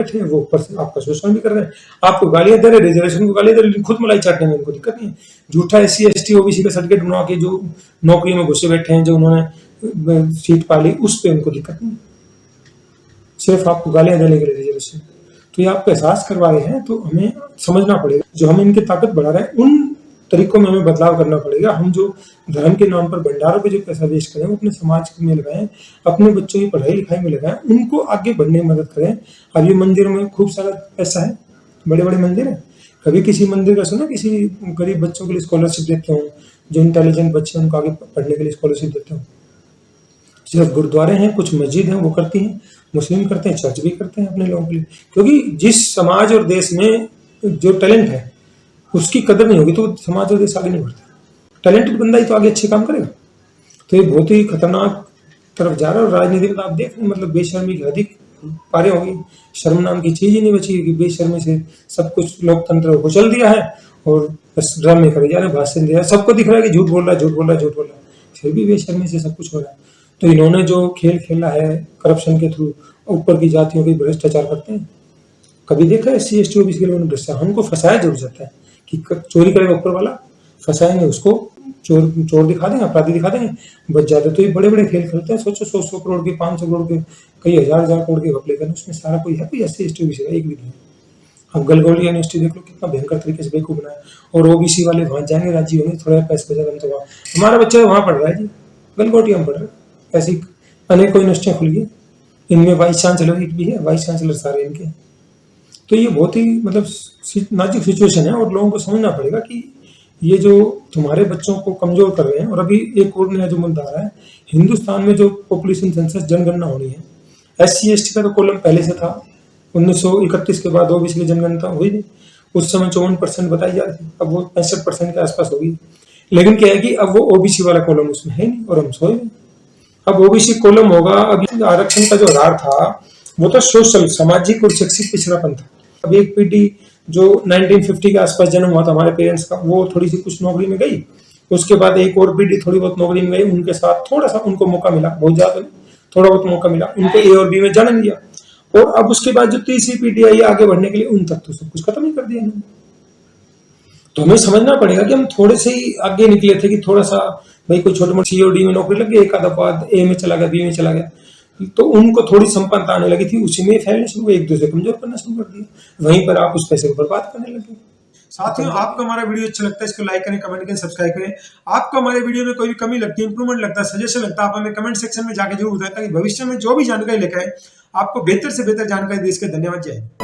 बैठे हैं, वो ऊपर से आपका शोषण भी कर रहे हैं, आपको गालियां दे रहे हैं, रिजर्वेशन को गालियां दे रहे हैं, लेकिन खुद मलाई चाटने में उनको दिक्कत नहीं है। झूठा SC ST OBC का सर्टिफिकेट बना के जो नौकरी में घुसे बैठे हैं, जो उन्होंने सीट पाली, उस पर उनको दिक्कत नहीं, सिर्फ आपको गालियां देने के लिए रिजर्वेशन। तो ये आपको एहसास करवा रहे हैं, तो हमें समझना पड़ेगा जो हम इनकी ताकत बढ़ा रहे हैं उन तरीकों में हमें बदलाव करना पड़ेगा। हम जो धर्म के नाम पर भंडारों पे जो पैसा वेस्ट करें, वो अपने समाज में लगाएं, अपने बच्चों की पढ़ाई लिखाई में लगाएं, उनको आगे बढ़ने में मदद करें। अब ये मंदिर में खूब सारा पैसा है, बड़े बड़े मंदिर है, कभी किसी मंदिर का सुना किसी गरीब बच्चों के लिए स्कॉलरशिप देते हो, जो इंटेलिजेंट बच्चे हैं उनको आगे पढ़ने के लिए स्कॉलरशिप देते हो? सिर्फ गुरुद्वारे हैं, कुछ मस्जिद हैं वो करती हैं, मुस्लिम करते हैं, चर्च भी करते हैं अपने लोगों के लिए। क्योंकि जिस समाज और देश में जो टैलेंट है उसकी कदर नहीं होगी तो समाज और देश आगे नहीं बढ़ता। टैलेंटेड बंदा ही तो आगे अच्छे काम करेगा। तो ये बहुत ही खतरनाक तरफ जा रहा है। और राजनीति में आप देख रहे हैं, मतलब बेशर्मी की अधिक पारे होगी, शर्म नाम की चीज ही नहीं बची कि बेशर्मी से सब कुछ लोकतंत्र को चल दिया है और बस ड्रामे करे जा रहे, भाषण दे रहा है, सबको दिख रहा है कि झूठ बोल रहा है, झूठ बोल रहा है, झूठ बोल रहा है, फिर भी बेशर्मी से सब कुछ हो रहा है। तो इन्होंने जो खेल खेला है करप्शन के थ्रू, ऊपर की जातियों की भ्रष्टाचार करते हैं, कभी देखा है SC ST OBC के लोगों ने भ्रष्टाचार? हमको फंसाया जरूर जाता है कि चोरी करेगा ऊपर वाला, फंसाएंगे उसको, चोर दिखा देंगे, अपराधी दिखा देंगे, बच जाते। तो ये बड़े बड़े खेल खेलते हैं, सोचो 100 करोड़ के, 500 करोड़ के, कई हजार करोड़ के घपले करने, उसमें सारा कोई है कोई SC ST OBC का? एक भी नहीं। अब गलगोलिया यूनिवर्सिटी देख लो, कितना भयंकर तरीके से बेवकूफ बनाया, और OBC वाले वहां जाएंगे, राजी होंगे, थोड़ा पैसे बचा, तो वहाँ हमारा बच्चा वहां पढ़ रहा है जी, गलगोटिया में पढ़ रहा है। ऐसी अनेकों यूनिवर्सिटियां खुल गई, इनमें वाइस चांसलर भी है, वाइस चांसलर सारे इनके। तो ये बहुत ही मतलब नाजुक सिचुएशन है, और लोगों को समझना पड़ेगा कि ये जो तुम्हारे बच्चों को कमजोर कर रहे हैं। और अभी एक और नया जो मुद्दा आ रहा है, हिंदुस्तान में जो पॉपुलेशन सेंसस जनगणना होनी है, SC ST का तो कॉलम पहले से था, 1931 के बाद OBC की जनगणना हुई थी, उस समय 54% बताई जा रही थी, अब वो 65% के आसपास होगी। लेकिन क्या है कि अब वो OBC वाला कॉलम उसमें है नहीं, और हम सोए नहीं। अब OBC कॉलम होगा। अब आरक्षण का जो आधार था वो तो सोशल, सामाजिक और शैक्षिक पिछड़ापन था। अब एक पीढ़ी जो 1950 के आसपास जन्म हुआ था हमारे पेरेंट्स का, वो थोड़ी सी कुछ नौकरी में गई, उसके बाद एक और पीढ़ी थोड़ी बहुत नौकरी में गई, उनके साथ थोड़ा सा उनको मौका मिला, बहुत ज्यादा नहीं, थोड़ा बहुत मौका मिला, उनको A और B में जन्म दिया। और अब उसके बाद जो तीसरी पीढ़ी आई आगे बढ़ने के लिए, उन तक तो सब कुछ खत्म ही कर दिया इन्होंने। तो हमें समझना पड़ेगा कि हम थोड़े से ही आगे निकले थे, कि थोड़ा सा भाई कोई छोटी मोटी C और D में नौकरी लग गई, एक आधा बाद A में चला गया, B में चला गया, तो उनको थोड़ी संपन्नता आने लगी थी, उसी में फैलने शुरू हुए, एक दूसरे कमजोर करना शुरू कर दिया, वहीं पर आप उस पैसे को बर्बाद करने लगे। साथियों, आपको हमारा वीडियो अच्छा लगता है, इसको लाइक करें, कमेंट करें, सब्सक्राइब करें। आपको हमारे वीडियो में कोई भी कमी लगती है, इंप्रूवमेंट लगता है, सजेशन लगता है, आप हमें कमेंट सेक्शन में जाके जरूर बताएं, ताकि भविष्य में जो भी जानकारी लेकर आए आपको बेहतर से बेहतर जानकारी दे सके। धन्यवाद, जय हिंद।